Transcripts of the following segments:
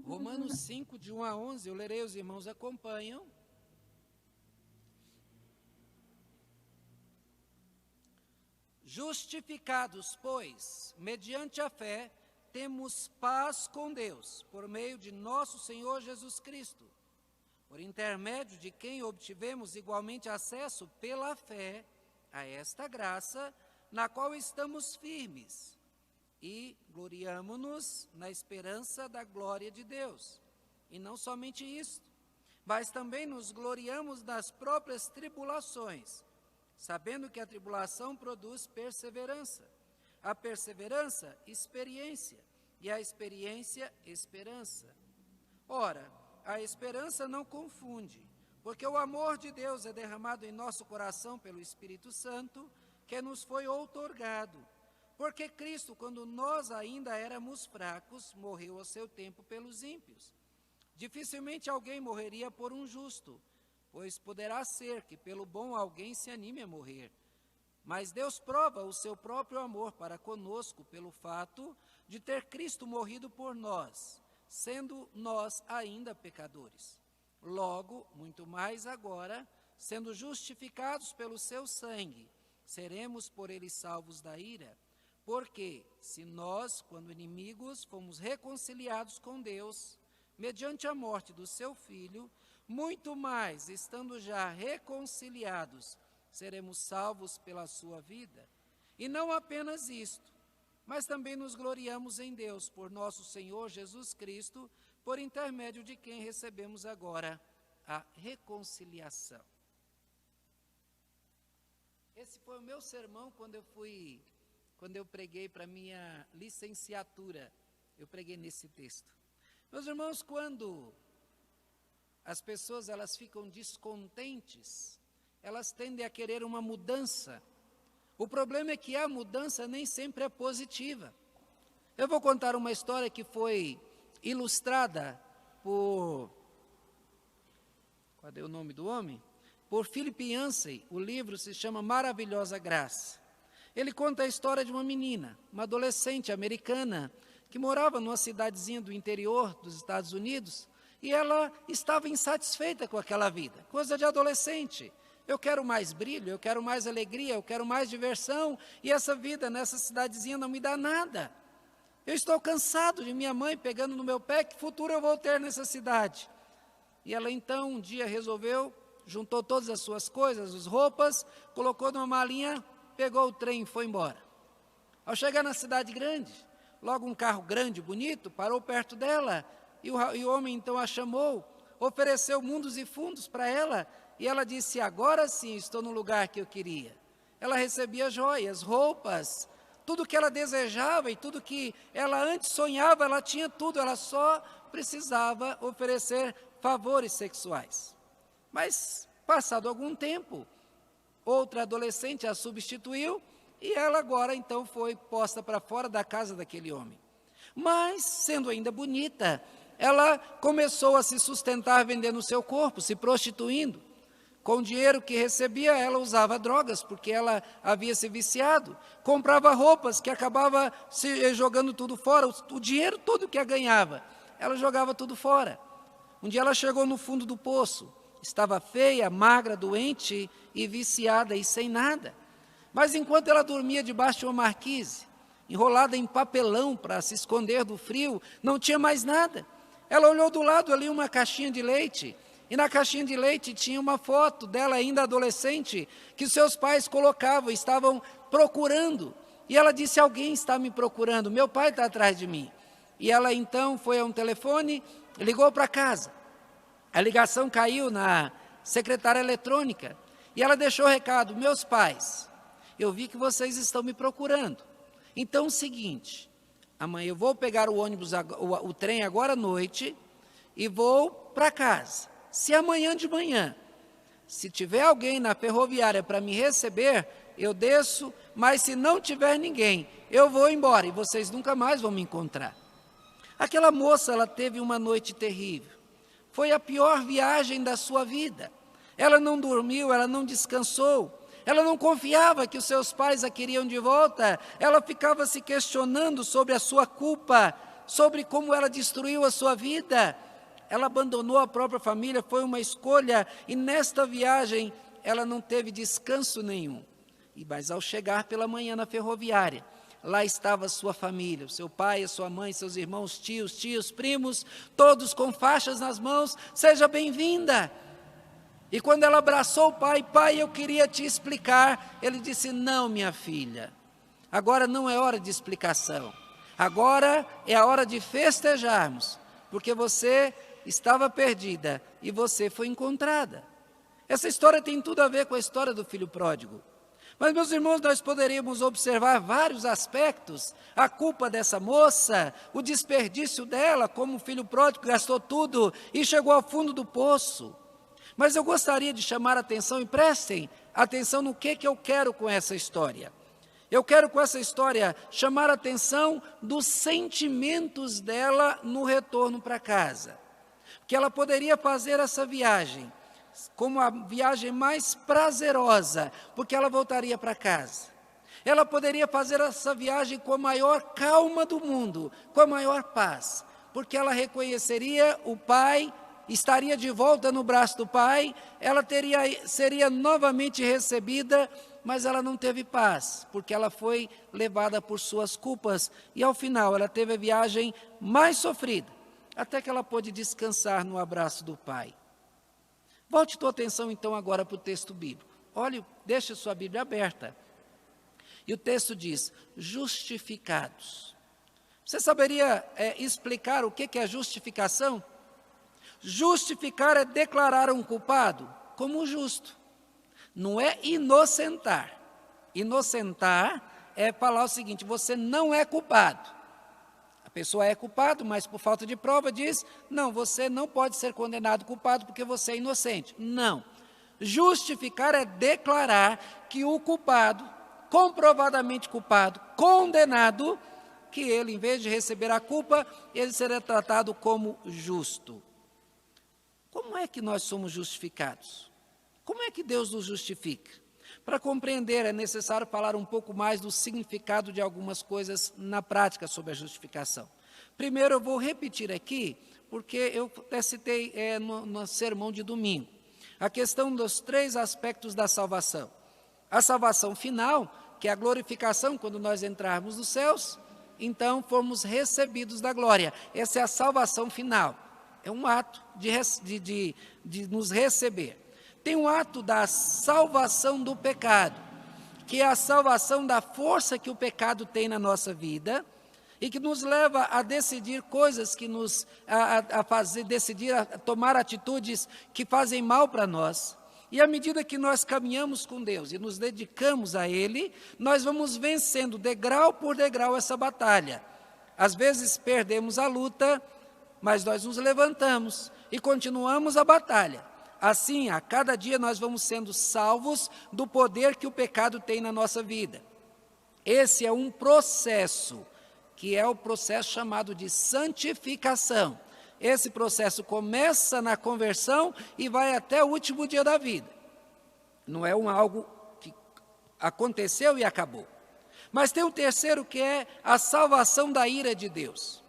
Romanos 5, de 1 a 11, eu lerei, os irmãos acompanham. Justificados, pois, mediante a fé, temos paz com Deus, por meio de nosso Senhor Jesus Cristo, por intermédio de quem obtivemos igualmente acesso pela fé a esta graça, na qual estamos firmes, e gloriamo-nos na esperança da glória de Deus. E não somente isso, mas também nos gloriamos nas próprias tribulações, sabendo que a tribulação produz perseverança, a perseverança, experiência, e a experiência, esperança. Ora, a esperança não confunde, porque o amor de Deus é derramado em nosso coração pelo Espírito Santo, que nos foi outorgado. Porque Cristo, quando nós ainda éramos fracos, morreu ao seu tempo pelos ímpios. Dificilmente alguém morreria por um justo, pois poderá ser que pelo bom alguém se anime a morrer. Mas Deus prova o seu próprio amor para conosco pelo fato de ter Cristo morrido por nós, sendo nós ainda pecadores. Logo, muito mais agora, sendo justificados pelo seu sangue, seremos por ele salvos da ira. Porque, se nós, quando inimigos, fomos reconciliados com Deus, mediante a morte do seu Filho, muito mais, estando já reconciliados, seremos salvos pela sua vida. E não apenas isto, mas também nos gloriamos em Deus, por nosso Senhor Jesus Cristo, por intermédio de quem recebemos agora a reconciliação. Esse foi o meu sermão quando eu preguei para a minha licenciatura, eu preguei nesse texto. Meus irmãos, quando as pessoas elas ficam descontentes, elas tendem a querer uma mudança. O problema é que a mudança nem sempre é positiva. Eu vou contar uma história que foi ilustrada por... Cadê o nome do homem? Por Philip Yancey. O livro se chama Maravilhosa Graça. Ele conta a história de uma menina, uma adolescente americana, que morava numa cidadezinha do interior dos Estados Unidos, e ela estava insatisfeita com aquela vida, coisa de adolescente. Eu quero mais brilho, eu quero mais alegria, eu quero mais diversão, e essa vida nessa cidadezinha não me dá nada. Eu estou cansado de minha mãe pegando no meu pé, que futuro eu vou ter nessa cidade? E ela então um dia resolveu, juntou todas as suas coisas, as roupas, colocou numa malinha, pegou o trem e foi embora. Ao chegar na cidade grande, logo um carro grande, bonito, parou perto dela, e o homem então a chamou, ofereceu mundos e fundos para ela, e ela disse, agora sim estou no lugar que eu queria. Ela recebia joias, roupas, tudo que ela desejava e tudo que ela antes sonhava, ela tinha tudo, ela só precisava oferecer favores sexuais. Mas, passado algum tempo, outra adolescente a substituiu e ela agora então foi posta para fora da casa daquele homem. Mas, sendo ainda bonita, ela começou a se sustentar vendendo o seu corpo, se prostituindo. Com o dinheiro que recebia, ela usava drogas, porque ela havia se viciado. Comprava roupas que acabava se jogando tudo fora, o dinheiro todo que ela ganhava, ela jogava tudo fora. Um dia ela chegou no fundo do poço, estava feia, magra, doente e viciada e sem nada. Mas enquanto ela dormia debaixo de uma marquise, enrolada em papelão para se esconder do frio, não tinha mais nada. Ela olhou do lado ali uma caixinha de leite, e na caixinha de leite tinha uma foto dela ainda adolescente, que seus pais colocavam, estavam procurando. E ela disse, alguém está me procurando, meu pai está atrás de mim. E ela então foi a um telefone, ligou para casa. A ligação caiu na secretária eletrônica, e ela deixou o recado, meus pais, eu vi que vocês estão me procurando. Então, o seguinte, amanhã eu vou pegar o ônibus, o trem agora à noite, e vou para casa. Se amanhã de manhã, se tiver alguém na ferroviária para me receber, eu desço, mas se não tiver ninguém, eu vou embora, e vocês nunca mais vão me encontrar. Aquela moça, ela teve uma noite terrível. Foi a pior viagem da sua vida. Ela não dormiu, ela não descansou. Ela não confiava que os seus pais a queriam de volta. Ela ficava se questionando sobre a sua culpa. sobre como ela destruiu a sua vida. Ela abandonou a própria família, foi uma escolha, e nesta viagem ela não teve descanso nenhum. Mas ao chegar pela manhã na ferroviária, lá estava a sua família, o seu pai, a sua mãe, seus irmãos, tios, primos, todos com faixas nas mãos. Seja bem-vinda. E quando ela abraçou o pai, pai, eu queria te explicar, ele disse, não, minha filha, agora não é hora de explicação, agora é a hora de festejarmos, porque você estava perdida e você foi encontrada. Essa história tem tudo a ver com a história do filho pródigo. Mas, meus irmãos, nós poderíamos observar vários aspectos, a culpa dessa moça, o desperdício dela, como o filho pródigo gastou tudo e chegou ao fundo do poço. Mas eu gostaria de chamar a atenção, e prestem atenção no que eu quero com essa história. Eu quero com essa história chamar a atenção dos sentimentos dela no retorno para casa. Que ela poderia fazer essa viagem como a viagem mais prazerosa, porque ela voltaria para casa. Ela poderia fazer essa viagem com a maior calma do mundo, com a maior paz, porque ela reconheceria o pai, estaria de volta no braço do pai, ela seria novamente recebida, mas ela não teve paz, porque ela foi levada por suas culpas, e ao final ela teve a viagem mais sofrida, até que ela pôde descansar no abraço do pai. Volte tua atenção então agora para o texto bíblico. Olhe, deixe sua Bíblia aberta. E o texto diz, justificados. Você saberia explicar o que é justificação? Justificar é declarar um culpado como justo. Não é inocentar. Inocentar é falar o seguinte, você não é culpado. A pessoa é culpado, mas por falta de prova diz, não, você não pode ser condenado culpado porque você é inocente. Não. Justificar é declarar que o culpado, comprovadamente culpado, condenado, que ele, em vez de receber a culpa, ele será tratado como justo. Como é que nós somos justificados? Como é que Deus nos justifica? Para compreender, é necessário falar um pouco mais do significado de algumas coisas na prática sobre a justificação. Primeiro, eu vou repetir aqui, porque eu até citei no sermão de domingo, a questão dos 3 aspectos da salvação. A salvação final, que é a glorificação, quando nós entrarmos nos céus, então fomos recebidos da glória. Essa é a salvação final, é um ato de nos receber. Tem um ato da salvação do pecado, que é a salvação da força que o pecado tem na nossa vida e que nos leva a decidir coisas que a tomar atitudes que fazem mal para nós. E à medida que nós caminhamos com Deus e nos dedicamos a Ele, nós vamos vencendo degrau por degrau essa batalha. Às vezes perdemos a luta, mas nós nos levantamos e continuamos a batalha. Assim, a cada dia nós vamos sendo salvos do poder que o pecado tem na nossa vida. Esse é um processo, que é o processo chamado de santificação. Esse processo começa na conversão e vai até o último dia da vida. Não é algo que aconteceu e acabou. Mas tem o terceiro, que é a salvação da ira de Deus.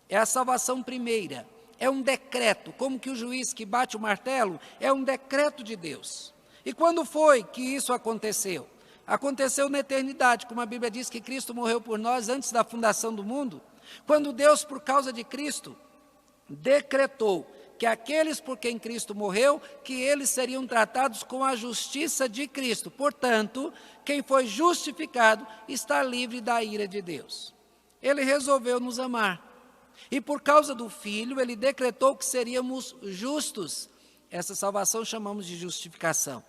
É a salvação primeira. É um decreto, como que o juiz que bate o martelo, é um decreto de Deus. E quando foi que isso aconteceu? Aconteceu na eternidade, como a Bíblia diz que Cristo morreu por nós antes da fundação do mundo. Quando Deus, por causa de Cristo, decretou que aqueles por quem Cristo morreu, que eles seriam tratados com a justiça de Cristo. Portanto, quem foi justificado está livre da ira de Deus. Ele resolveu nos amar. E por causa do Filho, ele decretou que seríamos justos. Essa salvação chamamos de justificação.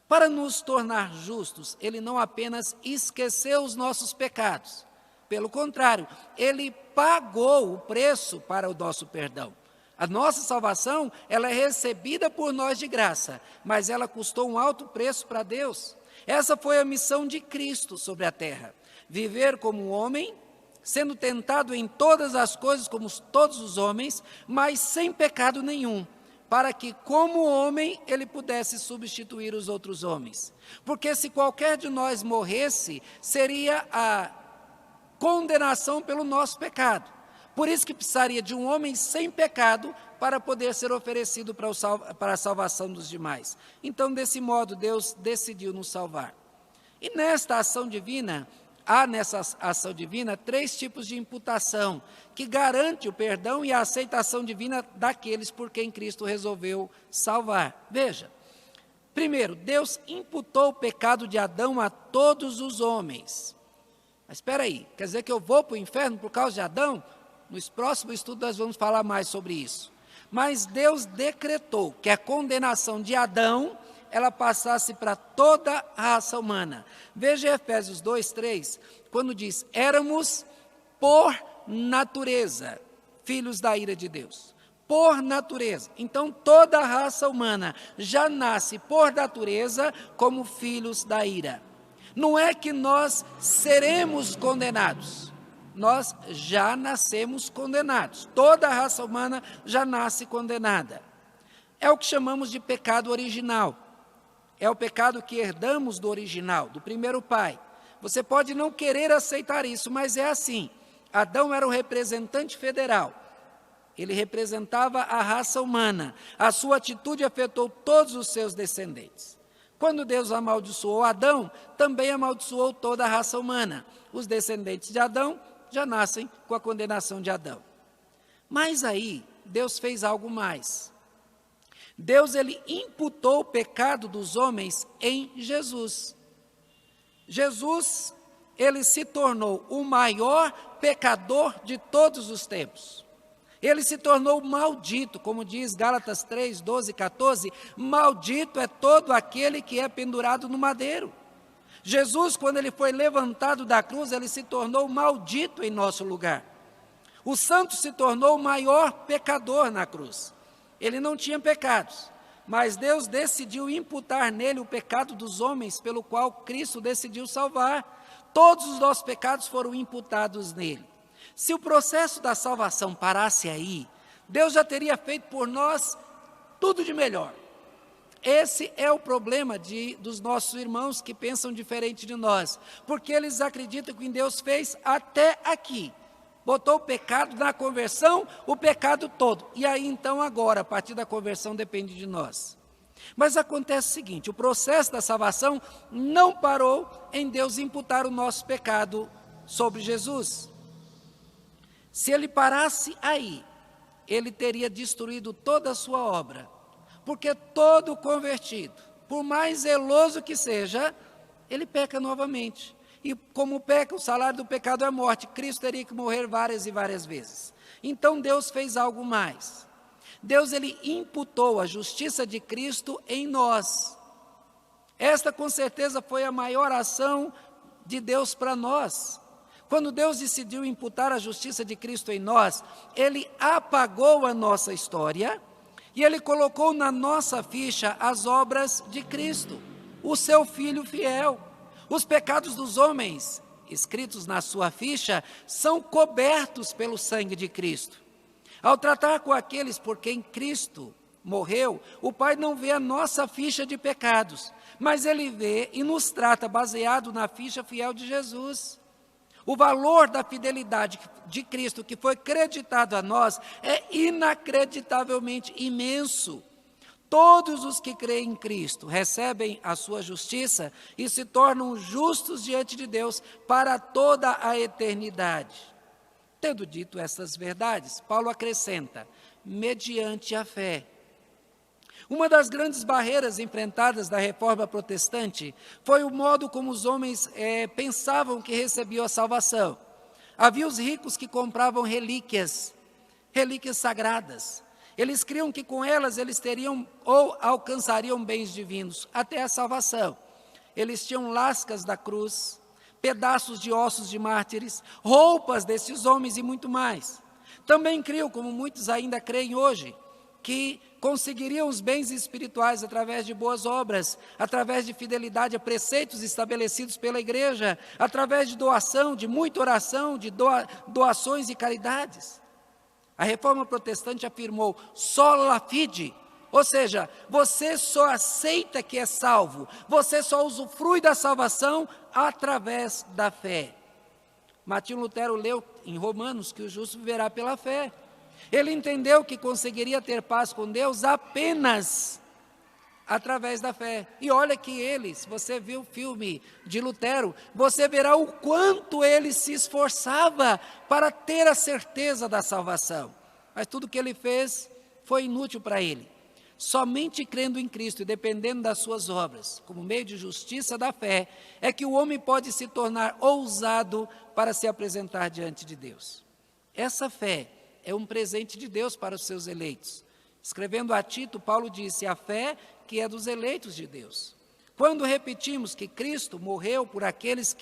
Para nos tornar justos, ele não apenas esqueceu os nossos pecados. Pelo contrário, ele pagou o preço para o nosso perdão. A nossa salvação, ela é recebida por nós de graça, mas ela custou um alto preço para Deus. Essa foi a missão de Cristo sobre a terra. Viver como um homem, sendo tentado em todas as coisas como todos os homens, mas sem pecado nenhum, para que como homem ele pudesse substituir os outros homens. Porque se qualquer de nós morresse, seria a condenação pelo nosso pecado. Por isso que precisaria de um homem sem pecado para poder ser oferecido para a salvação dos demais. Então, desse modo, Deus decidiu nos salvar. E nessa ação divina, há nessa ação divina 3 tipos de imputação, que garante o perdão e a aceitação divina daqueles por quem Cristo resolveu salvar. Veja, primeiro, Deus imputou o pecado de Adão a todos os homens. Mas espera aí, quer dizer que eu vou para o inferno por causa de Adão? Nos próximos estudos nós vamos falar mais sobre isso. Mas Deus decretou que a condenação de Adão, ela passasse para toda a raça humana. Veja Efésios 2:3, quando diz, éramos por natureza filhos da ira de Deus. Por natureza. Então toda a raça humana já nasce por natureza como filhos da ira. Não é que nós seremos condenados. Nós já nascemos condenados. Toda a raça humana já nasce condenada. É o que chamamos de pecado original. É o pecado que herdamos do original, do primeiro pai. Você pode não querer aceitar isso, mas é assim. Adão era o representante federal. Ele representava a raça humana. A sua atitude afetou todos os seus descendentes. Quando Deus amaldiçoou Adão, também amaldiçoou toda a raça humana. Os descendentes de Adão já nascem com a condenação de Adão. Mas aí, Deus fez algo mais. Deus, ele imputou o pecado dos homens em Jesus. Jesus, ele se tornou o maior pecador de todos os tempos. Ele se tornou maldito, como diz Gálatas 3, 12 e 14, maldito é todo aquele que é pendurado no madeiro. Jesus, quando ele foi levantado da cruz, ele se tornou maldito em nosso lugar. O santo se tornou o maior pecador na cruz. Ele não tinha pecados, mas Deus decidiu imputar nele o pecado dos homens, pelo qual Cristo decidiu salvar. Todos os nossos pecados foram imputados nele. Se o processo da salvação parasse aí, Deus já teria feito por nós tudo de melhor. Esse é o problema dos nossos irmãos que pensam diferente de nós, porque eles acreditam que Deus fez até aqui. Botou o pecado na conversão, o pecado todo. E aí então agora, a partir da conversão, depende de nós. Mas acontece o seguinte, o processo da salvação não parou em Deus imputar o nosso pecado sobre Jesus. Se ele parasse aí, ele teria destruído toda a sua obra. Porque todo convertido, por mais zeloso que seja, ele peca novamente. E como peca, o salário do pecado é a morte. Cristo teria que morrer várias e várias vezes. Então Deus fez algo mais. Deus, ele imputou a justiça de Cristo em nós. Esta com certeza foi a maior ação de Deus para nós. Quando Deus decidiu imputar a justiça de Cristo em nós, ele apagou a nossa história e ele colocou na nossa ficha as obras de Cristo, o seu Filho fiel. Os pecados dos homens, escritos na sua ficha, são cobertos pelo sangue de Cristo. Ao tratar com aqueles por quem Cristo morreu, o Pai não vê a nossa ficha de pecados, mas ele vê e nos trata baseado na ficha fiel de Jesus. O valor da fidelidade de Cristo que foi creditado a nós é inacreditavelmente imenso. Todos os que creem em Cristo recebem a sua justiça e se tornam justos diante de Deus para toda a eternidade. Tendo dito essas verdades, Paulo acrescenta, mediante a fé. Uma das grandes barreiras enfrentadas da reforma protestante foi o modo como os homens pensavam que recebiam a salvação. Havia os ricos que compravam relíquias sagradas. Eles criam que com elas eles teriam ou alcançariam bens divinos, até a salvação. Eles tinham lascas da cruz, pedaços de ossos de mártires, roupas desses homens e muito mais. Também criam, como muitos ainda creem hoje, que conseguiriam os bens espirituais através de boas obras, através de fidelidade a preceitos estabelecidos pela igreja, através de doação, de muita oração, de doações e caridades. A reforma protestante afirmou sola fide, ou seja, você só aceita que é salvo, você só usufrui da salvação através da fé. Martinho Lutero em Romanos que o justo viverá pela fé. Ele entendeu que conseguiria ter paz com Deus apenas através da fé. E olha que ele, se você viu o filme de Lutero, você verá o quanto ele se esforçava para ter a certeza da salvação. Mas tudo que ele fez foi inútil para ele. Somente crendo em Cristo e dependendo das suas obras, como meio de justiça da fé, é que o homem pode se tornar ousado para se apresentar diante de Deus. Essa fé é um presente de Deus para os seus eleitos. Escrevendo a Tito, Paulo disse: a fé que é dos eleitos de Deus. Quando repetimos que Cristo morreu por aqueles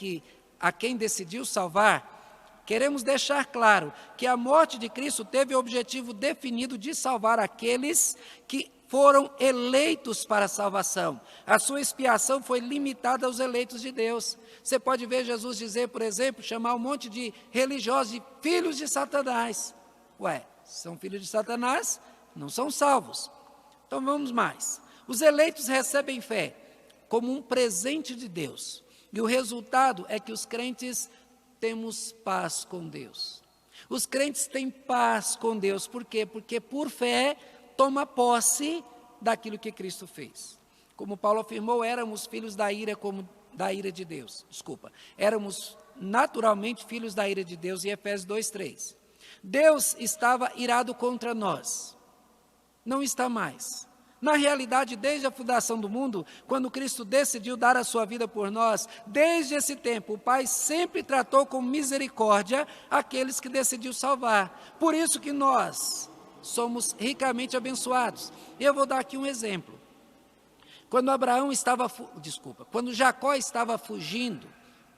a quem decidiu salvar, queremos deixar claro que a morte de Cristo teve o objetivo definido de salvar aqueles que foram eleitos para a salvação. A sua expiação foi limitada aos eleitos de Deus. Você pode ver Jesus dizer, por exemplo, chamar um monte de religiosos de filhos de Satanás. Ué, são filhos de Satanás, não são salvos. Então vamos mais. Os eleitos recebem fé como um presente de Deus. E o resultado é que os crentes temos paz com Deus. Os crentes têm paz com Deus. Por quê? Porque por fé toma posse daquilo que Cristo fez. Como Paulo afirmou, éramos filhos da ira de Deus. Éramos naturalmente filhos da ira de Deus, em Efésios 2:3. Deus estava irado contra nós. Não está mais. Na realidade, desde a fundação do mundo, quando Cristo decidiu dar a sua vida por nós, desde esse tempo, o Pai sempre tratou com misericórdia aqueles que decidiu salvar. Por isso que nós somos ricamente abençoados. Eu vou dar aqui um exemplo. Quando Jacó estava fugindo,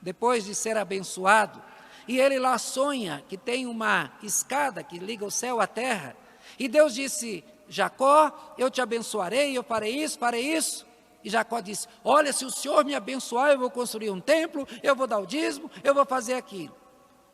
depois de ser abençoado, e ele lá sonha que tem uma escada que liga o céu à terra, e Deus disse: Jacó, eu te abençoarei, eu farei isso. E Jacó disse: olha, se o Senhor me abençoar, eu vou construir um templo, eu vou dar o dízimo, eu vou fazer aquilo.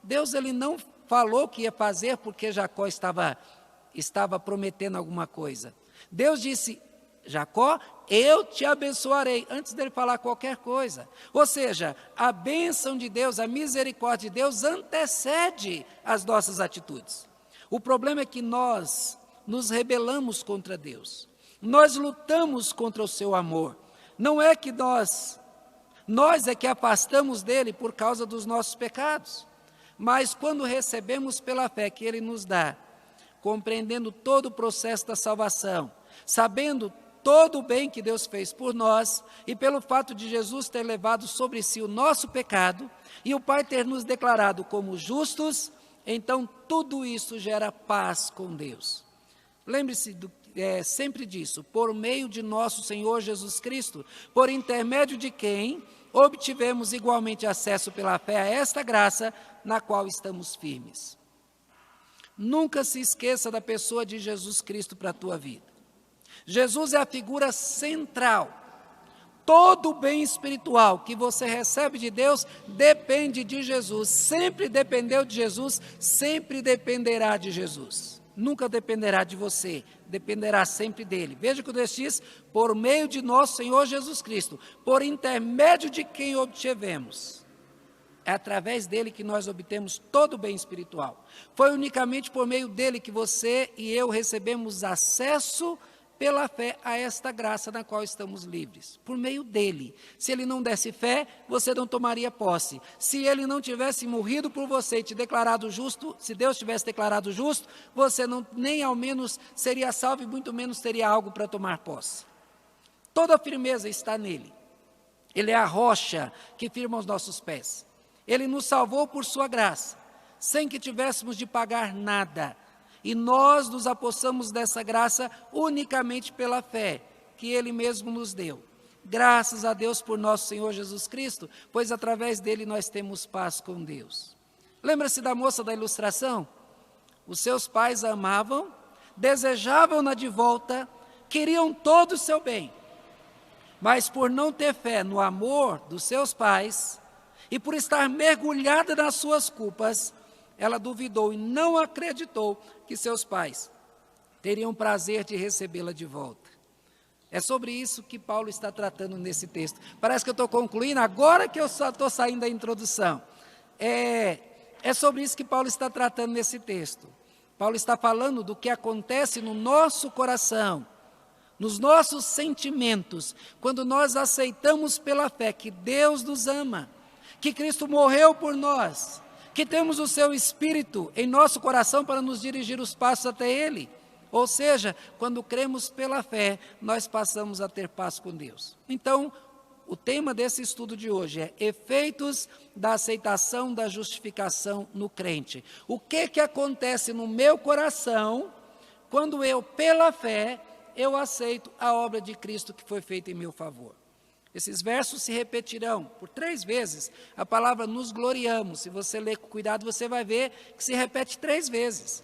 Deus, ele não falou que ia fazer porque Jacó estava prometendo alguma coisa. Deus disse: Jacó, eu te abençoarei, antes dele falar qualquer coisa. Ou seja, a bênção de Deus, a misericórdia de Deus antecede as nossas atitudes. O problema é que nós nos rebelamos contra Deus. Nós lutamos contra o seu amor. Não é que nós é que afastamos dele por causa dos nossos pecados. Mas quando recebemos pela fé que ele nos dá, compreendendo todo o processo da salvação, sabendo todo o bem que Deus fez por nós, e pelo fato de Jesus ter levado sobre si o nosso pecado, e o Pai ter nos declarado como justos, então tudo isso gera paz com Deus. Lembre-se sempre disso, por meio de nosso Senhor Jesus Cristo, por intermédio de quem obtivemos igualmente acesso pela fé a esta graça na qual estamos firmes. Nunca se esqueça da pessoa de Jesus Cristo para a tua vida. Jesus é a figura central. Todo o bem espiritual que você recebe de Deus depende de Jesus. Sempre dependeu de Jesus, sempre dependerá de Jesus. Nunca dependerá de você, dependerá sempre dele. Veja que o texto diz: por meio de nosso Senhor Jesus Cristo, por intermédio de quem obtivemos. É através dele que nós obtemos todo o bem espiritual. Foi unicamente por meio dele que você e eu recebemos acesso pela fé a esta graça na qual estamos livres, por meio dele. Se ele não desse fé, você não tomaria posse. Se ele não tivesse morrido por você e te declarado justo, se Deus tivesse declarado justo, você nem ao menos seria salvo e muito menos teria algo para tomar posse. Toda a firmeza está nele. Ele é a rocha que firma os nossos pés. Ele nos salvou por sua graça, sem que tivéssemos de pagar nada. E nós nos apossamos dessa graça unicamente pela fé que ele mesmo nos deu. Graças a Deus por nosso Senhor Jesus Cristo, pois através dele nós temos paz com Deus. Lembra-se da moça da ilustração? Os seus pais a amavam, desejavam-na de volta, queriam todo o seu bem. Mas por não ter fé no amor dos seus pais e por estar mergulhada nas suas culpas, ela duvidou e não acreditou que seus pais teriam prazer de recebê-la de volta. É sobre isso que Paulo está tratando nesse texto. Parece que eu estou concluindo agora que eu só estou saindo da introdução. É sobre isso que Paulo está tratando nesse texto. Paulo está falando do que acontece no nosso coração, nos nossos sentimentos, quando nós aceitamos pela fé que Deus nos ama, que Cristo morreu por nós, que temos o seu Espírito em nosso coração para nos dirigir os passos até Ele. Ou seja, quando cremos pela fé, nós passamos a ter paz com Deus. Então, o tema desse estudo de hoje é efeitos da aceitação da justificação no crente. O que acontece no meu coração quando eu, pela fé, eu aceito a obra de Cristo que foi feita em meu favor? Esses versos se repetirão por 3 vezes. A palavra nos gloriamos, se você ler com cuidado, você vai ver que se repete 3 vezes.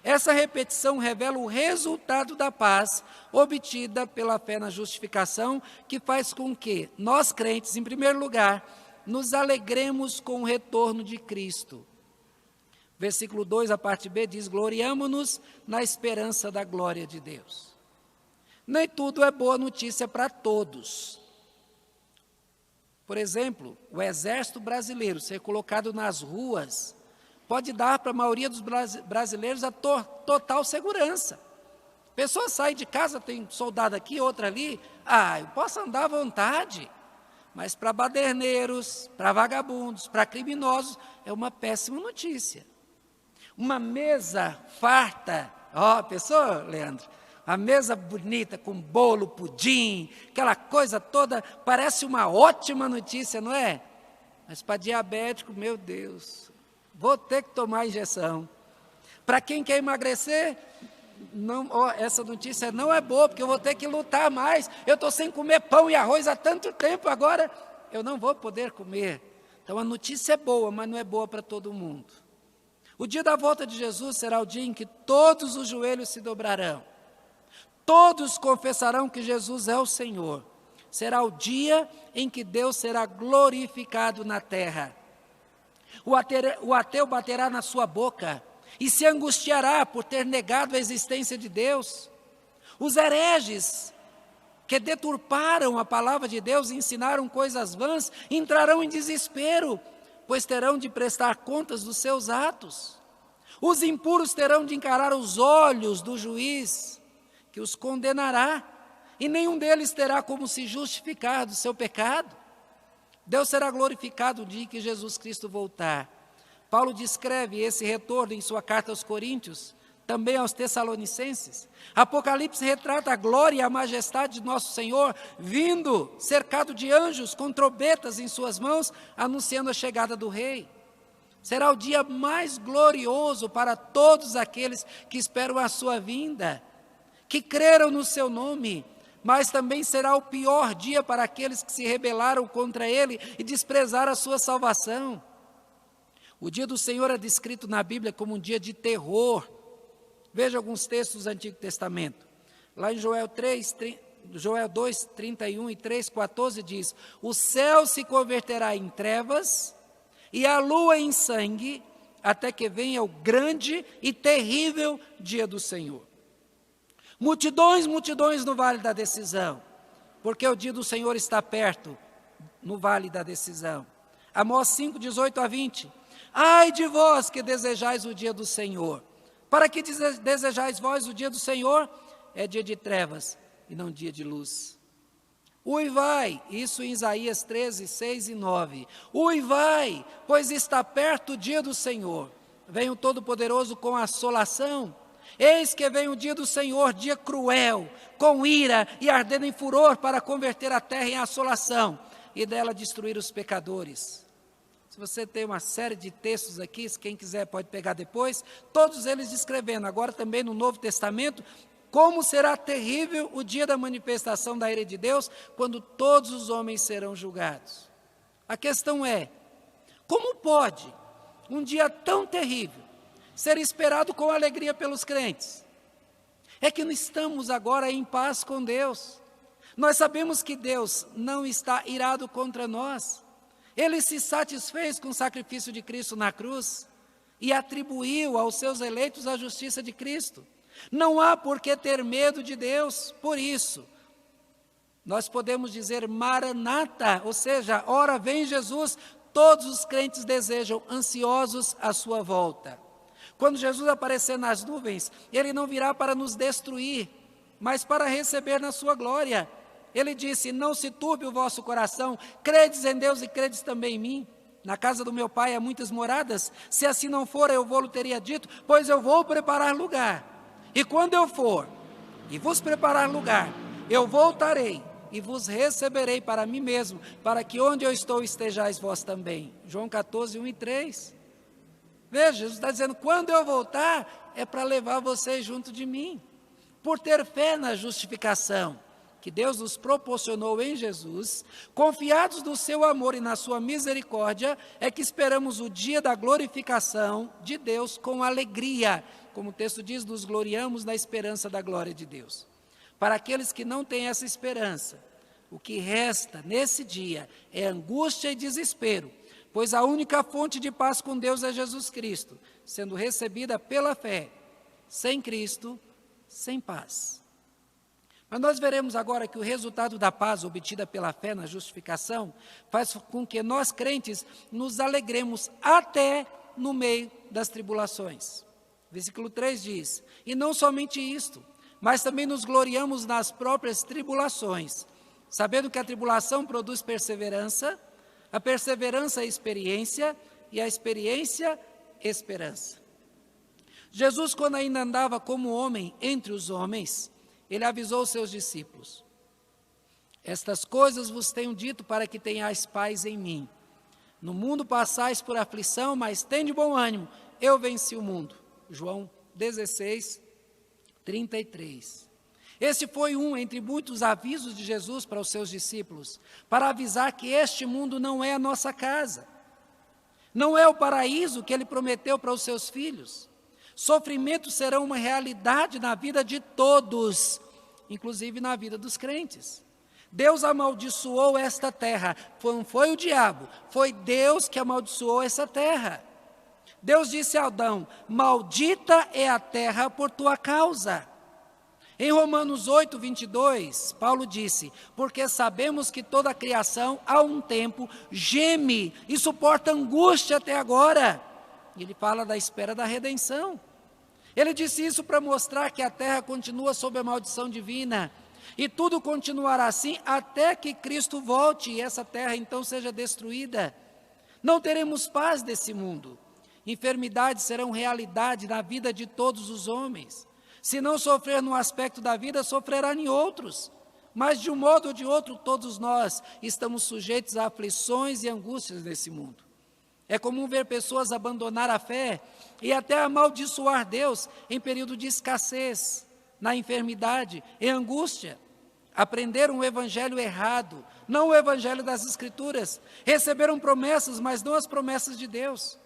Essa repetição revela o resultado da paz obtida pela fé na justificação, que faz com que nós crentes, em primeiro lugar, nos alegremos com o retorno de Cristo. Versículo 2, a parte B, diz: gloriamo-nos na esperança da glória de Deus. Nem tudo é boa notícia para todos. Por exemplo, o exército brasileiro ser colocado nas ruas pode dar para a maioria dos brasileiros a total segurança. A pessoa sai de casa, tem soldado aqui, outra ali, eu posso andar à vontade. Mas para baderneiros, para vagabundos, para criminosos, é uma péssima notícia. Uma mesa farta, pensou, Leandro? A mesa bonita, com bolo, pudim, aquela coisa toda, parece uma ótima notícia, não é? Mas para diabético, meu Deus, vou ter que tomar injeção. Para quem quer emagrecer, não, essa notícia não é boa, porque eu vou ter que lutar mais. Eu estou sem comer pão e arroz há tanto tempo, agora eu não vou poder comer. Então a notícia é boa, mas não é boa para todo mundo. O dia da volta de Jesus será o dia em que todos os joelhos se dobrarão. Todos confessarão que Jesus é o Senhor. Será o dia em que Deus será glorificado na terra. O ateu baterá na sua boca e se angustiará por ter negado a existência de Deus. Os hereges que deturparam a palavra de Deus e ensinaram coisas vãs entrarão em desespero, pois terão de prestar contas dos seus atos. Os impuros terão de encarar os olhos do juiz, que os condenará, e nenhum deles terá como se justificar do seu pecado. Deus será glorificado o dia em que Jesus Cristo voltar. Paulo descreve esse retorno em sua carta aos Coríntios, também aos Tessalonicenses. Apocalipse retrata a glória e a majestade de nosso Senhor, vindo, cercado de anjos, com trombetas em suas mãos, anunciando a chegada do Rei. Será o dia mais glorioso para todos aqueles que esperam a sua vinda, que creram no seu nome, mas também será o pior dia para aqueles que se rebelaram contra ele e desprezaram a sua salvação. O dia do Senhor é descrito na Bíblia como um dia de terror. Veja alguns textos do Antigo Testamento. Lá em Joel 2, 31 e 3, 14 diz: o céu se converterá em trevas e a lua em sangue, até que venha o grande e terrível dia do Senhor. Multidões, multidões no vale da decisão, porque o dia do Senhor está perto, no vale da decisão. Amós 5, 18 a 20. Ai de vós que desejais o dia do Senhor. Para que desejais vós o dia do Senhor? É dia de trevas e não dia de luz. Uivai, isso em Isaías 13, 6 e 9. Uivai, pois está perto o dia do Senhor. Vem o Todo-Poderoso com assolação. Eis que vem o dia do Senhor, dia cruel, com ira e ardendo em furor, para converter a terra em assolação e dela destruir os pecadores. Se você tem uma série de textos aqui, se quem quiser pode pegar depois, todos eles descrevendo, agora também no Novo Testamento, como será terrível o dia da manifestação da ira de Deus, quando todos os homens serão julgados. A questão é, como pode um dia tão terrível ser esperado com alegria pelos crentes? É que não estamos agora em paz com Deus. Nós sabemos que Deus não está irado contra nós. Ele se satisfez com o sacrifício de Cristo na cruz e atribuiu aos seus eleitos a justiça de Cristo. Não há por que ter medo de Deus. Por isso, nós podemos dizer Maranata, ou seja, ora vem Jesus. todos os crentes desejam, ansiosos a sua volta. Quando Jesus aparecer nas nuvens, Ele não virá para nos destruir, mas para receber na sua glória. Ele disse: não se turbe o vosso coração, credes em Deus e credes também em mim. Na casa do meu Pai há muitas moradas, se assim não for, eu vou-lhe teria dito, pois eu vou preparar lugar. E quando eu for e vos preparar lugar, eu voltarei e vos receberei para mim mesmo, para que onde eu estou estejais vós também. João 14, 1 e 3. Veja, Jesus está dizendo, quando eu voltar, é para levar vocês junto de mim. Por ter fé na justificação que Deus nos proporcionou em Jesus, confiados no seu amor e na sua misericórdia, é que esperamos o dia da glorificação de Deus com alegria. Como o texto diz, nos gloriamos na esperança da glória de Deus. Para aqueles que não têm essa esperança, o que resta nesse dia é angústia e desespero, pois a única fonte de paz com Deus é Jesus Cristo, sendo recebida pela fé. Sem Cristo, sem paz. Mas nós veremos agora que o resultado da paz obtida pela fé na justificação faz com que nós crentes nos alegremos até no meio das tribulações. Versículo 3 diz, e não somente isto, mas também nos gloriamos nas próprias tribulações, sabendo que a tribulação produz perseverança, a perseverança é experiência, e a experiência, esperança. Jesus, quando ainda andava como homem entre os homens, Ele avisou os seus discípulos, estas coisas vos tenho dito para que tenhais paz em mim. No mundo passais por aflição, mas tende bom ânimo, eu venci o mundo. João 16, 33. Esse foi um entre muitos avisos de Jesus para os seus discípulos, para avisar que este mundo não é a nossa casa, não é o paraíso que Ele prometeu para os seus filhos. Sofrimentos serão uma realidade na vida de todos, inclusive na vida dos crentes. Deus amaldiçoou esta terra, não foi o diabo, foi Deus que amaldiçoou essa terra. Deus disse a Adão, maldita é a terra por tua causa. Em Romanos 8, 22, Paulo disse, porque sabemos que toda a criação, há um tempo, geme e suporta angústia até agora. Ele fala da espera da redenção. Ele disse isso para mostrar que a terra continua sob a maldição divina. E tudo continuará assim até que Cristo volte e essa terra então seja destruída. Não teremos paz desse mundo. Enfermidades serão realidade na vida de todos os homens. Se não sofrer num aspecto da vida, sofrerá em outros. Mas de um modo ou de outro, todos nós estamos sujeitos a aflições e angústias nesse mundo. É comum ver pessoas abandonar a fé e até amaldiçoar Deus em período de escassez, na enfermidade, em angústia. Aprenderam o evangelho errado, não o evangelho das Escrituras. Receberam promessas, mas não as promessas de Deus.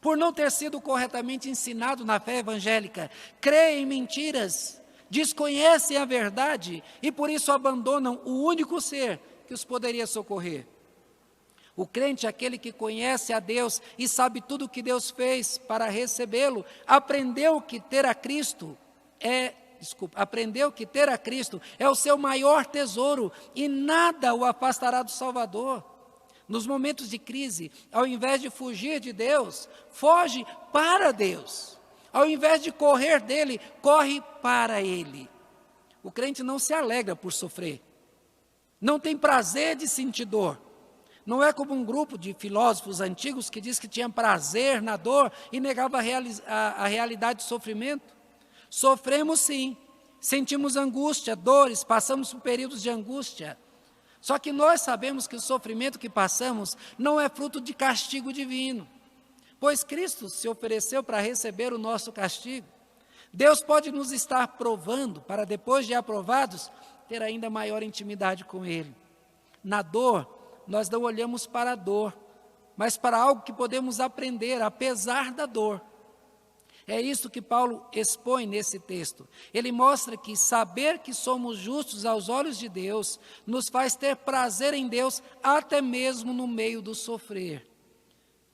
Por não ter sido corretamente ensinado na fé evangélica, creem em mentiras, desconhecem a verdade e por isso abandonam o único ser que os poderia socorrer. O crente é aquele que conhece a Deus e sabe tudo o que Deus fez para recebê-lo, aprendeu que ter a Cristo é o seu maior tesouro e nada o afastará do Salvador. Nos momentos de crise, ao invés de fugir de Deus, foge para Deus. Ao invés de correr dele, corre para Ele. O crente não se alegra por sofrer, não tem prazer de sentir dor. Não é como um grupo de filósofos antigos que diz que tinha prazer na dor e negava a realidade do sofrimento. Sofremos sim, sentimos angústia, dores, passamos por períodos de angústia. Só que nós sabemos que o sofrimento que passamos não é fruto de castigo divino, pois Cristo se ofereceu para receber o nosso castigo. Deus pode nos estar provando para depois de aprovados, ter ainda maior intimidade com Ele. Na dor, nós não olhamos para a dor, mas para algo que podemos aprender, apesar da dor. É isso que Paulo expõe nesse texto. Ele mostra que saber que somos justos aos olhos de Deus, nos faz ter prazer em Deus, até mesmo no meio do sofrer.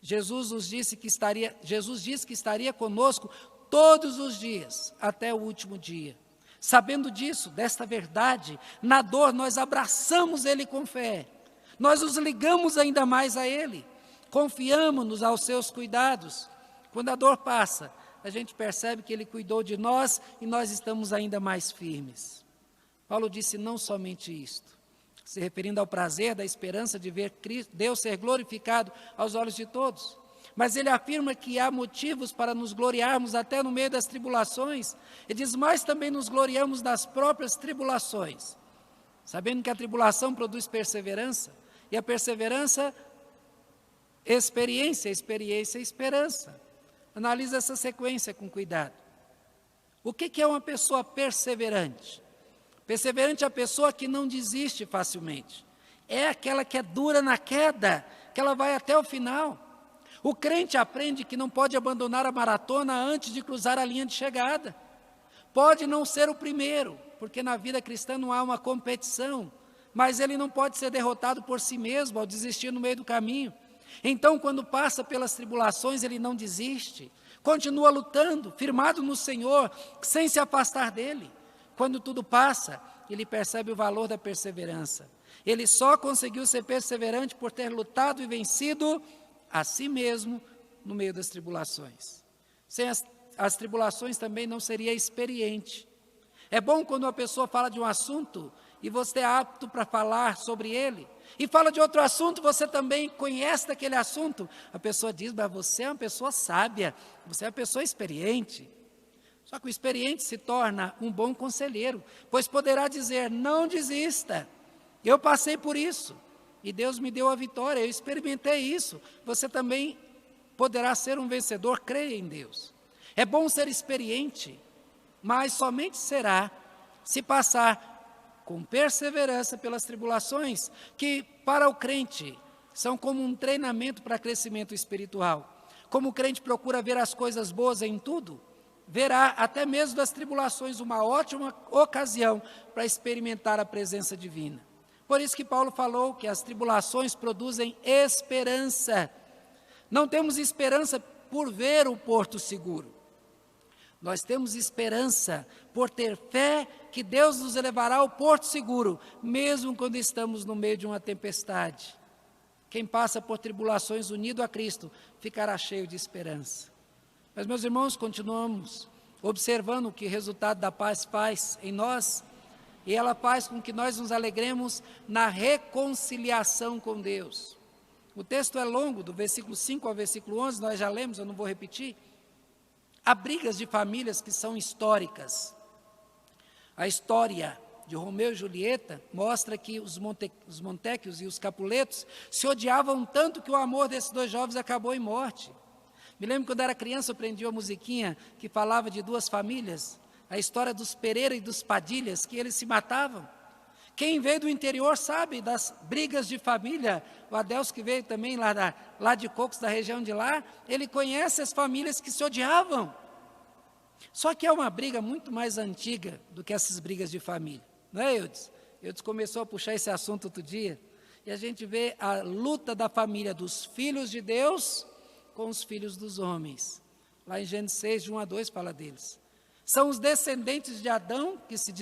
Jesus disse que estaria conosco todos os dias, até o último dia. Sabendo disso, desta verdade, na dor nós abraçamos Ele com fé. Nós nos ligamos ainda mais a Ele. confiamo-nos aos seus cuidados. Quando a dor passa, a gente percebe que Ele cuidou de nós e nós estamos ainda mais firmes. Paulo disse não somente isto, se referindo ao prazer da esperança de ver Deus ser glorificado aos olhos de todos, mas ele afirma que há motivos para nos gloriarmos até no meio das tribulações. Ele diz, mas também nos gloriamos nas próprias tribulações, sabendo que a tribulação produz perseverança, e a perseverança, experiência, esperança. Analisa essa sequência com cuidado. O que é uma pessoa perseverante? Perseverante é a pessoa que não desiste facilmente. É aquela que é dura na queda, que ela vai até o final. O crente aprende que não pode abandonar a maratona antes de cruzar a linha de chegada. Pode não ser o primeiro, porque na vida cristã não há uma competição, mas ele não pode ser derrotado por si mesmo ao desistir no meio do caminho. Então, quando passa pelas tribulações, ele não desiste, continua lutando, firmado no Senhor, sem se afastar dele. Quando tudo passa, ele percebe o valor da perseverança. Ele só conseguiu ser perseverante por ter lutado e vencido a si mesmo no meio das tribulações. Sem as tribulações também não seria experiente. É bom quando uma pessoa fala de um assunto e você é apto para falar sobre ele, e fala de outro assunto, você também conhece daquele assunto. A pessoa diz, mas você é uma pessoa sábia, você é uma pessoa experiente. Só que o experiente se torna um bom conselheiro, pois poderá dizer, não desista, eu passei por isso, e Deus me deu a vitória, eu experimentei isso. Você também poderá ser um vencedor, creia em Deus. É bom ser experiente, mas somente será se passar com perseverança pelas tribulações, que para o crente são como um treinamento para crescimento espiritual. Como o crente procura ver as coisas boas em tudo, verá até mesmo das tribulações uma ótima ocasião para experimentar a presença divina. Por isso que Paulo falou que as tribulações produzem esperança. Não temos esperança por ver o porto seguro. Nós temos esperança por ter fé que Deus nos levará ao porto seguro, mesmo quando estamos no meio de uma tempestade. Quem passa por tribulações unido a Cristo, ficará cheio de esperança. Mas, meus irmãos, continuamos observando o que o resultado da paz faz em nós, e ela faz com que nós nos alegremos na reconciliação com Deus. O texto é longo, do versículo 5 ao versículo 11, nós já lemos, eu não vou repetir. Há brigas de famílias que são históricas. A história de Romeu e Julieta mostra que os Montecchios e os Capuletos se odiavam tanto que o amor desses dois jovens acabou em morte. Me lembro quando era criança, eu aprendi uma musiquinha que falava de duas famílias, a história dos Pereira e dos Padilhas, que eles se matavam. Quem veio do interior sabe das brigas de família. O Adelso, que veio também lá de Cocos, da região de lá, ele conhece as famílias que se odiavam. Só que é uma briga muito mais antiga do que essas brigas de família. Não é, Eudes? Eudes começou a puxar esse assunto outro dia, e a gente vê a luta da família dos filhos de Deus com os filhos dos homens. Lá em Gênesis 6, de 1 a 2, fala deles. São os descendentes de Adão que se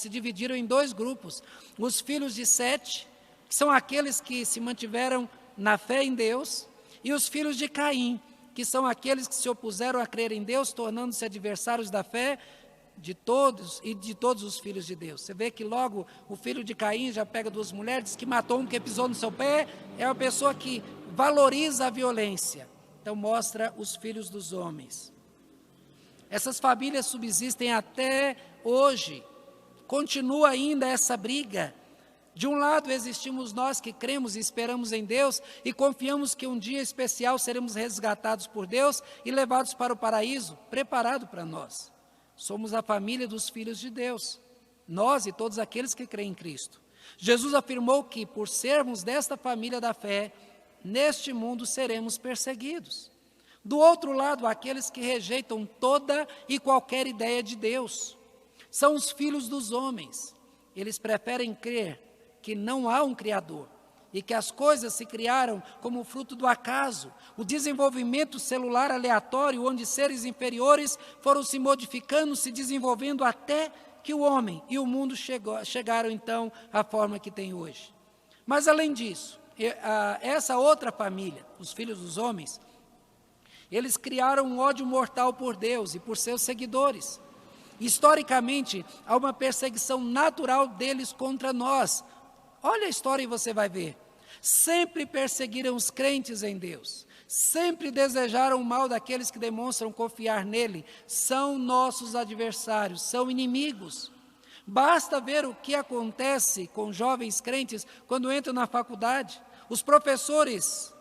dividiram em dois grupos. Os filhos de Sete, que são aqueles que se mantiveram na fé em Deus, e os filhos de Caim, que são aqueles que se opuseram a crer em Deus, tornando-se adversários da fé de todos e de todos os filhos de Deus. Você vê que logo o filho de Caim já pega duas mulheres, que matou um que pisou no seu pé, é uma pessoa que valoriza a violência. Então mostra os filhos dos homens. Essas famílias subsistem até hoje, continua ainda essa briga. De um lado existimos nós que cremos e esperamos em Deus e confiamos que um dia especial seremos resgatados por Deus e levados para o paraíso, preparado para nós. Somos a família dos filhos de Deus, nós e todos aqueles que creem em Cristo. Jesus afirmou que, por sermos desta família da fé, neste mundo seremos perseguidos. Do outro lado, aqueles que rejeitam toda e qualquer ideia de Deus. São os filhos dos homens. Eles preferem crer que não há um Criador e que as coisas se criaram como fruto do acaso, o desenvolvimento celular aleatório, onde seres inferiores foram se modificando, se desenvolvendo até que o homem e o mundo chegaram então à forma que tem hoje. Mas além disso, essa outra família, os filhos dos homens, eles criaram um ódio mortal por Deus e por seus seguidores. Historicamente, há uma perseguição natural deles contra nós. Olha a história e você vai ver. Sempre perseguiram os crentes em Deus. Sempre desejaram o mal daqueles que demonstram confiar nele. São nossos adversários, são inimigos. Basta ver o que acontece com jovens crentes quando entram na faculdade. Os professores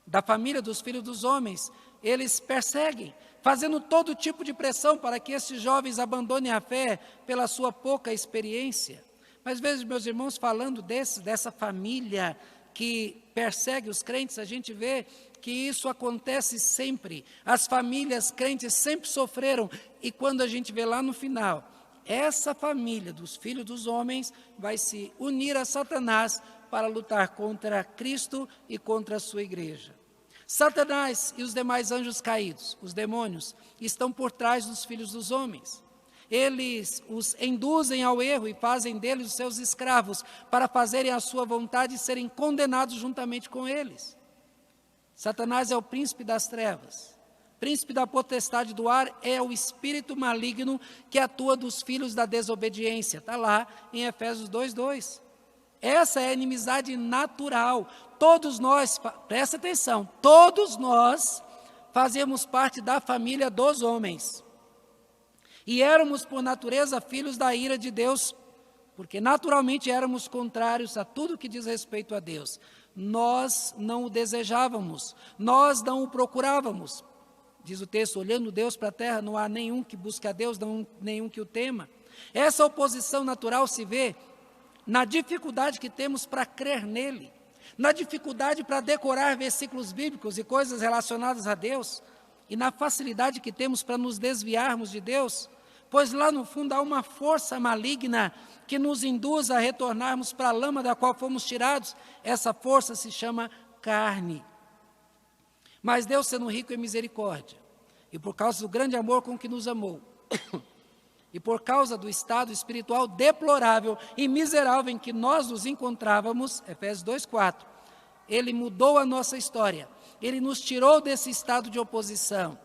da família dos filhos dos homens, eles perseguem, fazendo todo tipo de pressão para que esses jovens abandonem a fé pela sua pouca experiência. Mas veja, meus irmãos, falando dessa família que persegue os crentes, a gente vê que isso acontece sempre. As famílias crentes sempre sofreram, e quando a gente vê lá no final, essa família dos filhos dos homens vai se unir a Satanás para lutar contra Cristo e contra a sua igreja. Satanás e os demais anjos caídos, os demônios, estão por trás dos filhos dos homens. Eles os induzem ao erro e fazem deles os seus escravos, para fazerem a sua vontade e serem condenados juntamente com eles. Satanás é o príncipe das trevas. Príncipe da potestade do ar é o espírito maligno que atua dos filhos da desobediência. Está lá em Efésios 2:2. Essa é a inimizade natural. Todos nós, presta atenção, todos nós fazemos parte da família dos homens. E éramos, por natureza, filhos da ira de Deus, porque naturalmente éramos contrários a tudo que diz respeito a Deus. Nós não o desejávamos, nós não o procurávamos. Diz o texto, olhando Deus para a terra, não há nenhum que busque a Deus, nenhum que o tema. Essa oposição natural se vê na dificuldade que temos para crer nele, na dificuldade para decorar versículos bíblicos e coisas relacionadas a Deus, e na facilidade que temos para nos desviarmos de Deus, pois lá no fundo há uma força maligna que nos induz a retornarmos para a lama da qual fomos tirados. Essa força se chama carne. Mas Deus, sendo rico em misericórdia, e por causa do grande amor com que nos amou, e por causa do estado espiritual deplorável e miserável em que nós nos encontrávamos, Efésios 2:4, Ele mudou a nossa história, Ele nos tirou desse estado de oposição.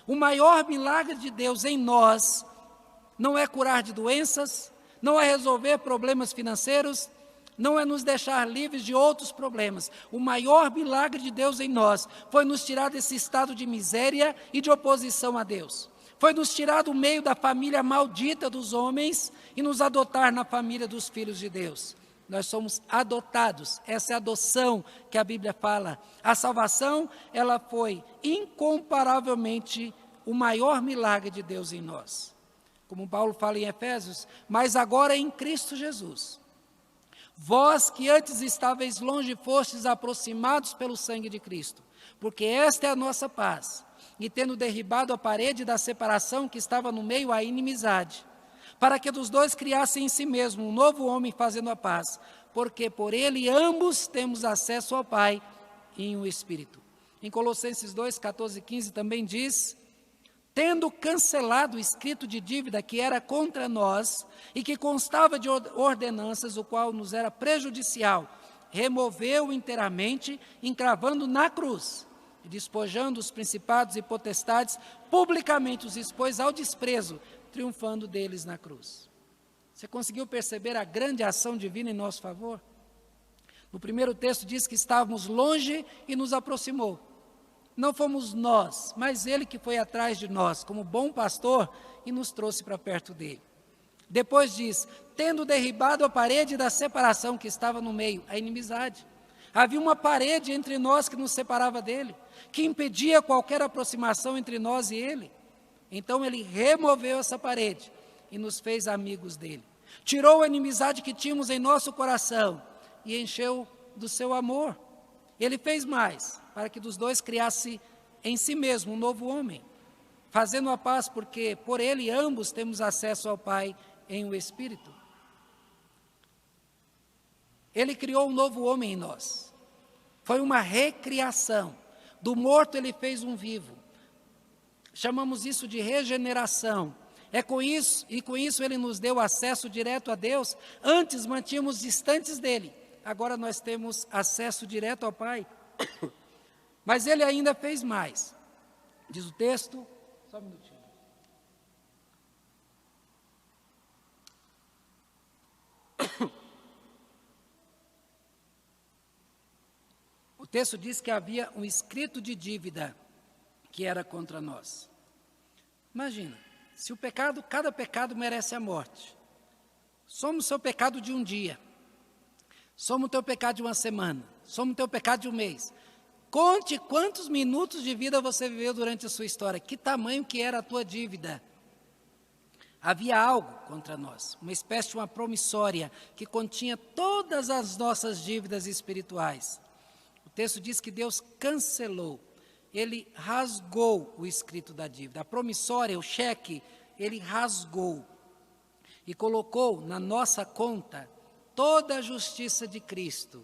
O maior milagre de Deus em nós não é curar de doenças, não é resolver problemas financeiros, não é nos deixar livres de outros problemas. O maior milagre de Deus em nós foi nos tirar desse estado de miséria e de oposição a Deus. Foi nos tirar do meio da família maldita dos homens e nos adotar na família dos filhos de Deus. Nós somos adotados, essa é a adoção que a Bíblia fala. A salvação, ela foi incomparavelmente o maior milagre de Deus em nós. Como Paulo fala em Efésios, mas agora em Cristo Jesus. Vós que antes estáveis longe, fostes aproximados pelo sangue de Cristo, porque esta é a nossa paz. E tendo derribado a parede da separação que estava no meio, a inimizade, para que dos dois criassem em si mesmo um novo homem fazendo a paz, porque por ele ambos temos acesso ao Pai em um Espírito. Em Colossenses 2, 14 e 15 também diz, tendo cancelado o escrito de dívida que era contra nós e que constava de ordenanças, o qual nos era prejudicial, removeu inteiramente, encravando na cruz, e despojando os principados e potestades, publicamente os expôs ao desprezo, triunfando deles na cruz. Você conseguiu perceber a grande ação divina em nosso favor? No primeiro texto diz que estávamos longe e nos aproximou. Não fomos nós, mas Ele que foi atrás de nós, como bom pastor, e nos trouxe para perto dele. Depois diz, tendo derribado a parede da separação que estava no meio, a inimizade. Havia uma parede entre nós que nos separava dele, que impedia qualquer aproximação entre nós e ele. Então ele removeu essa parede e nos fez amigos dele. Tirou a inimizade que tínhamos em nosso coração e encheu do seu amor. Ele fez mais, para que dos dois criasse em si mesmo um novo homem, fazendo a paz, porque por ele ambos temos acesso ao Pai em um Espírito. Ele criou um novo homem em nós. Foi uma recriação. Do morto ele fez um vivo. Chamamos isso de regeneração. Com isso ele nos deu acesso direto a Deus. Antes mantínhamos distantes dele, agora nós temos acesso direto ao Pai. Mas ele ainda fez mais. Diz o texto, só um minutinho. O texto diz que havia um escrito de dívida que era contra nós. Imagina, se o pecado, cada pecado merece a morte. Somos o seu pecado de um dia. Somos o teu pecado de uma semana. Somos o teu pecado de um mês. Conte quantos minutos de vida você viveu durante a sua história. Que tamanho que era a tua dívida. Havia algo contra nós, uma espécie de uma promissória que continha todas as nossas dívidas espirituais. O texto diz que Deus cancelou, ele rasgou o escrito da dívida. A promissória, o cheque, ele rasgou e colocou na nossa conta toda a justiça de Cristo.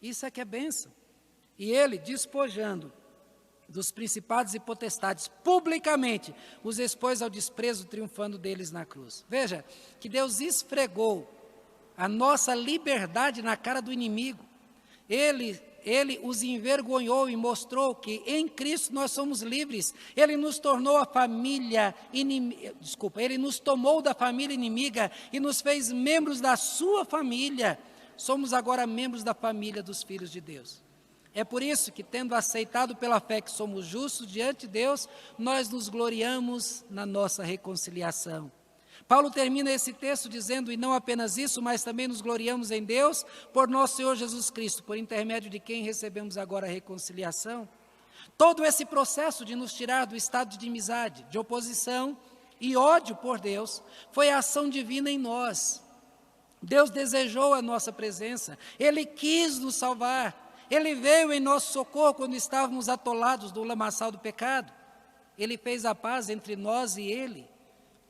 Isso é que é bênção. E ele, despojando dos principados e potestades, publicamente, os expôs ao desprezo, triunfando deles na cruz. Veja, que Deus esfregou a nossa liberdade na cara do inimigo. Ele os envergonhou e mostrou que em Cristo nós somos livres. Ele nos tornou a família inimiga, ele nos tomou da família inimiga e nos fez membros da sua família. Somos agora membros da família dos filhos de Deus. É por isso que, tendo aceitado pela fé que somos justos diante de Deus, nós nos gloriamos na nossa reconciliação. Paulo termina esse texto dizendo, e não apenas isso, mas também nos gloriamos em Deus, por nosso Senhor Jesus Cristo, por intermédio de quem recebemos agora a reconciliação. Todo esse processo de nos tirar do estado de inimizade, de oposição e ódio por Deus, foi a ação divina em nós. Deus desejou a nossa presença, Ele quis nos salvar. Ele veio em nosso socorro quando estávamos atolados do lamaçal do pecado. Ele fez a paz entre nós e Ele.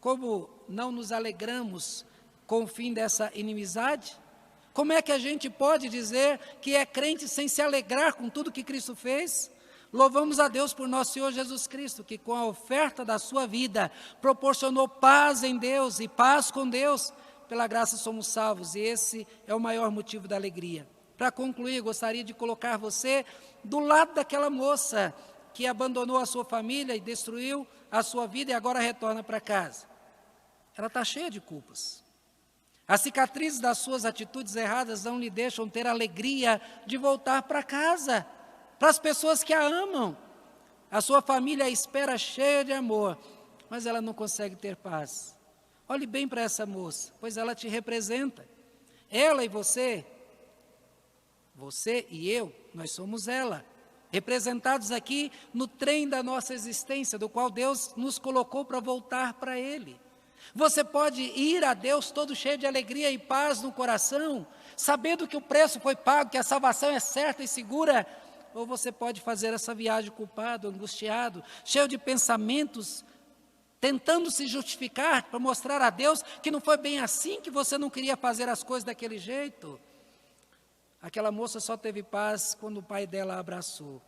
Como não nos alegramos com o fim dessa inimizade? Como é que a gente pode dizer que é crente sem se alegrar com tudo que Cristo fez? Louvamos a Deus por nosso Senhor Jesus Cristo, que com a oferta da sua vida proporcionou paz em Deus e paz com Deus. Pela graça somos salvos e esse é o maior motivo da alegria. Para concluir, gostaria de colocar você do lado daquela moça que abandonou a sua família e destruiu a sua vida e agora retorna para casa. Ela está cheia de culpas. As cicatrizes das suas atitudes erradas não lhe deixam ter alegria de voltar para casa, para as pessoas que a amam. A sua família a espera cheia de amor, mas ela não consegue ter paz. Olhe bem para essa moça, pois ela te representa. Ela e você e eu, nós somos ela, representados aqui no trem da nossa existência, do qual Deus nos colocou para voltar para Ele. Você pode ir a Deus todo cheio de alegria e paz no coração, sabendo que o preço foi pago, que a salvação é certa e segura, ou você pode fazer essa viagem culpado, angustiado, cheio de pensamentos, tentando se justificar para mostrar a Deus que não foi bem assim, que você não queria fazer as coisas daquele jeito. Aquela moça só teve paz quando o pai dela a abraçou.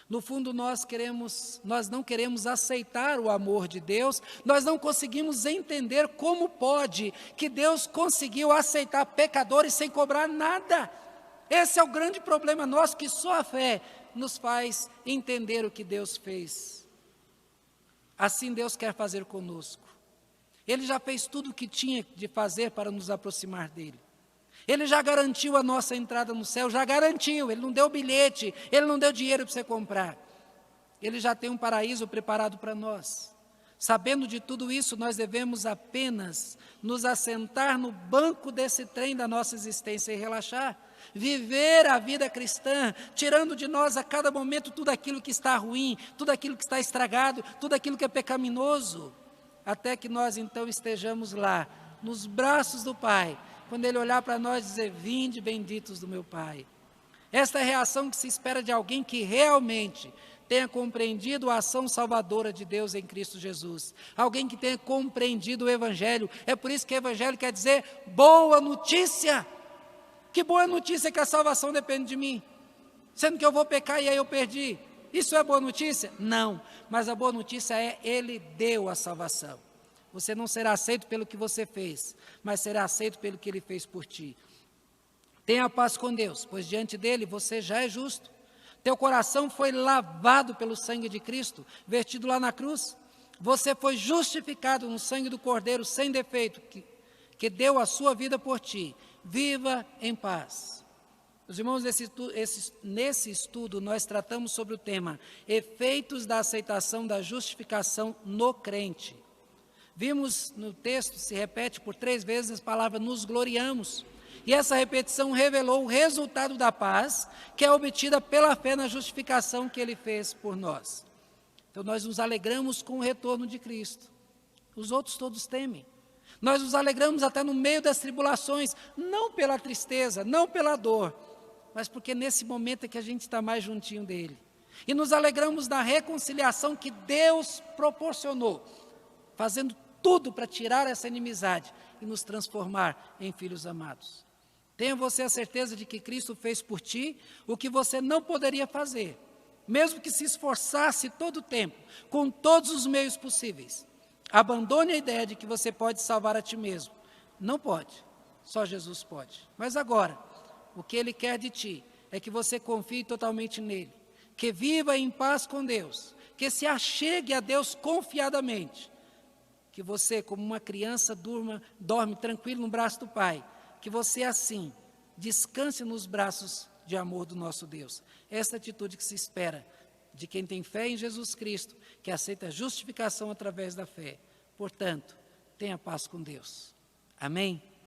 No fundo, nós não queremos aceitar o amor de Deus, nós não conseguimos entender como pode que Deus conseguiu aceitar pecadores sem cobrar nada. Esse é o grande problema nosso, que só a fé nos faz entender o que Deus fez. Assim Deus quer fazer conosco. Ele já fez tudo o que tinha de fazer para nos aproximar dele. Ele já garantiu a nossa entrada no céu, já garantiu, Ele não deu bilhete, Ele não deu dinheiro para você comprar. Ele já tem um paraíso preparado para nós. Sabendo de tudo isso, nós devemos apenas nos assentar no banco desse trem da nossa existência e relaxar. Viver a vida cristã, tirando de nós a cada momento tudo aquilo que está ruim, tudo aquilo que está estragado, tudo aquilo que é pecaminoso, até que nós então estejamos lá, nos braços do Pai, quando Ele olhar para nós e dizer, vinde benditos do meu Pai. Esta é a reação que se espera de alguém que realmente tenha compreendido a ação salvadora de Deus em Cristo Jesus. Alguém que tenha compreendido o Evangelho. É por isso que o Evangelho quer dizer boa notícia. Que boa notícia que a salvação depende de mim. Sendo que eu vou pecar e aí eu perdi. Isso é boa notícia? Não. Mas a boa notícia é, Ele deu a salvação. Você não será aceito pelo que você fez, mas será aceito pelo que Ele fez por ti. Tenha paz com Deus, pois diante dele você já é justo. Teu coração foi lavado pelo sangue de Cristo, vertido lá na cruz. Você foi justificado no sangue do Cordeiro sem defeito, que deu a sua vida por ti. Viva em paz. Os irmãos, nesse estudo nós tratamos sobre o tema efeitos da aceitação da justificação no crente. Vimos no texto, se repete por 3 vezes a palavra nos gloriamos. E essa repetição revelou o resultado da paz, que é obtida pela fé na justificação que ele fez por nós. Então nós nos alegramos com o retorno de Cristo. Os outros todos temem. Nós nos alegramos até no meio das tribulações, não pela tristeza, não pela dor, mas porque nesse momento é que a gente está mais juntinho dele. E nos alegramos da reconciliação que Deus proporcionou, fazendo tudo para tirar essa inimizade e nos transformar em filhos amados. Tenha você a certeza de que Cristo fez por ti o que você não poderia fazer, mesmo que se esforçasse todo o tempo, com todos os meios possíveis. Abandone a ideia de que você pode salvar a ti mesmo. Não pode, só Jesus pode. Mas agora, o que Ele quer de ti é que você confie totalmente nele, que viva em paz com Deus, que se achegue a Deus confiadamente, que você, como uma criança, dorme tranquilo no braço do Pai, que você assim descanse nos braços de amor do nosso Deus. Essa atitude que se espera de quem tem fé em Jesus Cristo, que aceita a justificação através da fé. Portanto, tenha paz com Deus. Amém?